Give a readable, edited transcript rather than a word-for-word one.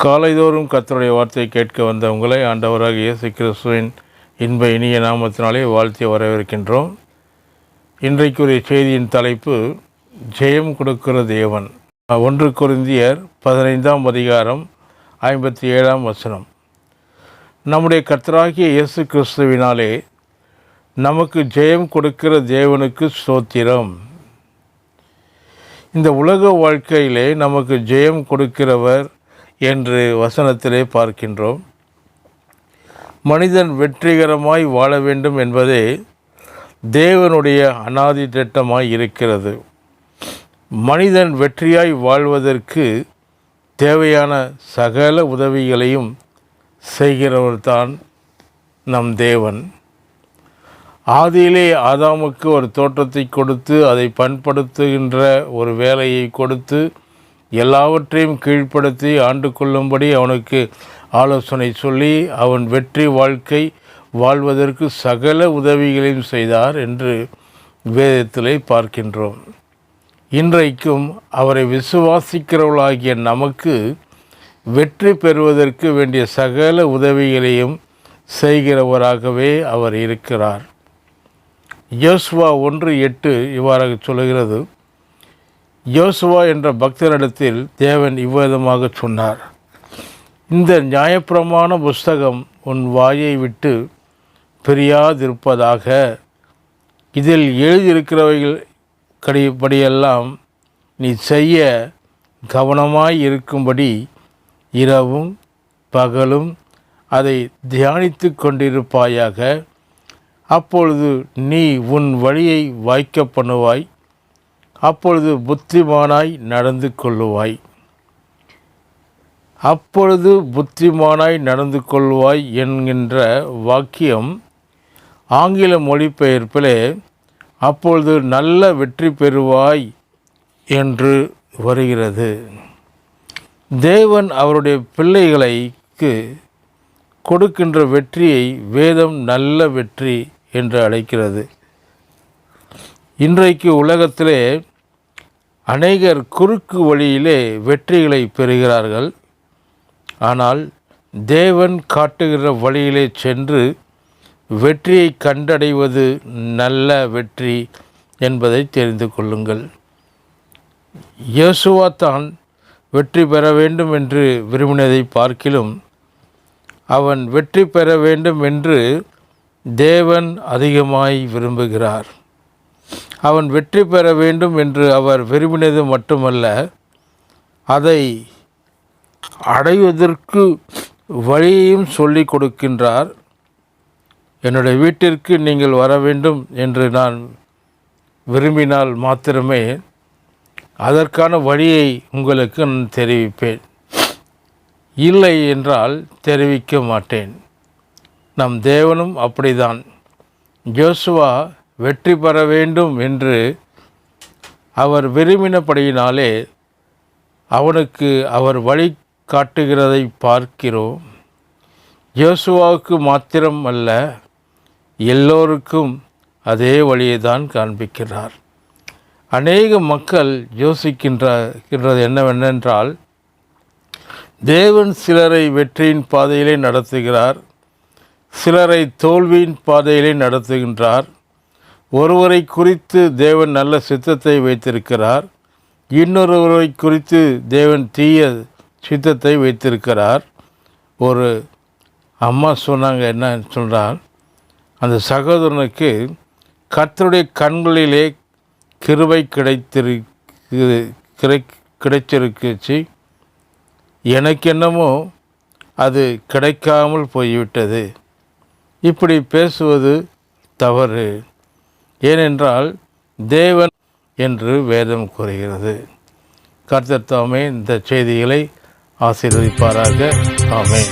காலைதோறும் கர்த்தருடைய வார்த்தையை கேட்க வந்த உங்களை ஆண்டவராக இயேசு கிறிஸ்துவின் இன்ப இனிய நாமத்தினாலே வாழ்த்தி வரவேற்கின்றோம். இன்றைக்குரிய செய்தியின் தலைப்பு ஜெயம் கொடுக்கிற தேவன். 1 கொரிந்தியர் 15ஆம் அதிகாரம் 57ஆம் வசனம். நம்முடைய கர்த்தராகிய இயேசு கிறிஸ்துவினாலே நமக்கு ஜெயம் கொடுக்கிற தேவனுக்கு ஸ்தோத்திரம். இந்த உலக வாழ்க்கையிலே நமக்கு ஜெயம் கொடுக்கிறவர் என்று வசனத்திலே பார்க்கின்றோம். மனிதன் வெற்றிகரமாய் வாழ வேண்டும் என்பதே தேவனுடைய அநாதி திட்டமாய் இருக்கிறது. மனிதன் வெற்றியாய் வாழ்வதற்கு தேவையான சகல உதவிகளையும் செய்கிறவர்தான் நம் தேவன். ஆதியிலே ஆதாமுக்கு ஒரு தோட்டத்தை கொடுத்து அதை பண்படுத்துகின்ற ஒரு வேலையை கொடுத்து எல்லாவற்றையும் கீழ்ப்படுத்தி ஆண்டு கொள்ளும்படி அவனுக்கு ஆலோசனை சொல்லி அவன் வெற்றி வாழ்க்கை வாழ்வதற்கு சகல உதவிகளையும் செய்தார் என்று வேதத்திலே பார்க்கின்றோம். இன்றைக்கும் அவரை விசுவாசிக்கிறவர்களாகிய நமக்கு வெற்றி பெறுவதற்கு வேண்டிய சகல உதவிகளையும் செய்கிறவராகவே அவர் இருக்கிறார். யோசுவா 1:8 இவ்வாறாக சொல்கிறது. யோசுவா என்ற பக்தரிடத்தில் தேவன் இவ்விதமாக சொன்னார், இந்த நியாயப்பிரமாண புஸ்தகம் உன் வாயை விட்டு பிரியாதிருப்பதாக. இதில் எழுதியிருக்கிறவைகள் படியெல்லாம் நீ செய்ய கவனமாய் இருக்கும்படி இரவும் பகலும் அதை தியானித்து கொண்டிருப்பாயாக. அப்பொழுது நீ உன் வழியை வாய்க்க பண்ணுவாய், அப்பொழுது புத்திமானாய் நடந்து கொள்ளுவாய். அப்பொழுது புத்திமானாய் நடந்து கொள்வாய் என்கின்ற வாக்கியம் ஆங்கில மொழிபெயர்ப்பிலே அப்பொழுது நல்ல வெற்றி பெறுவாய் என்று வருகிறது. தேவன் அவருடைய பிள்ளைகளுக்கு கொடுக்கின்ற வெற்றியை வேதம் நல்ல வெற்றி என்று அழைக்கிறது. இன்றைக்கு உலகத்திலே அநேகர் குறுக்கு வழியிலே வெற்றிகளை பெறுகிறார்கள். ஆனால் தேவன் காட்டுகிற வழியிலே சென்று வெற்றியை கண்டடைவது நல்ல வெற்றி என்பதை தெரிந்து கொள்ளுங்கள். யோசுவா தான் வெற்றி பெற வேண்டும் என்று விரும்பினதை பார்க்கிலும் அவன் வெற்றி பெற வேண்டும் என்று தேவன் அதிகமாய் விரும்புகிறார். அவன் வெற்றி பெற வேண்டும் என்று அவர் விரும்பினது மட்டுமல்ல, அதை அடைவதற்கு வழியையும் சொல்லி கொடுக்கின்றார். என்னுடைய வீட்டிற்கு நீங்கள் வர வேண்டும் என்று நான் விரும்பினால் மாத்திரமே அதற்கான வழியை உங்களுக்கு நான் தெரிவிப்பேன், இல்லை என்றால் தெரிவிக்க மாட்டேன். நம் தேவனும் அப்படிதான். யோசுவா வெற்றி பெற வேண்டும் என்று அவர் விரும்பினபடியினாலே அவனுக்கு அவர் வழி காட்டுகிறதை பார்க்கிறோம். யோசுவாவுக்கு மாத்திரம் அல்ல, எல்லோருக்கும் அதே வழியை தான் காண்பிக்கிறார். அநேக மக்கள் யோசிக்கின்றது என்னவென்றால், தேவன் சிலரை வெற்றியின் பாதையிலே நடத்துகிறார், சிலரை தோல்வியின் பாதையிலே நடத்துகின்றார். ஒருவரை குறித்து தேவன் நல்ல சித்தத்தை வைத்திருக்கிறார், இன்னொருவரை குறித்து தேவன் தீய சித்தத்தை வைத்திருக்கிறார். ஒரு அம்மா சொன்னாங்க, என்ன சொல்கிறார், அந்த சகோதரனுக்கு கர்த்தருடைய கண்களிலே கிருபை கிடைச்சிருக்குச்சு, எனக்கு என்னமோ அது கிடைக்காமல் போய்விட்டது. இப்படி பேசுவது தவறு. ஏனென்றால் தேவன் என்று வேதம் கூறுகிறது. கர்த்தர் தாமே இந்த செய்திகளை ஆசீர்வதிப்பாராக. ஆமென்.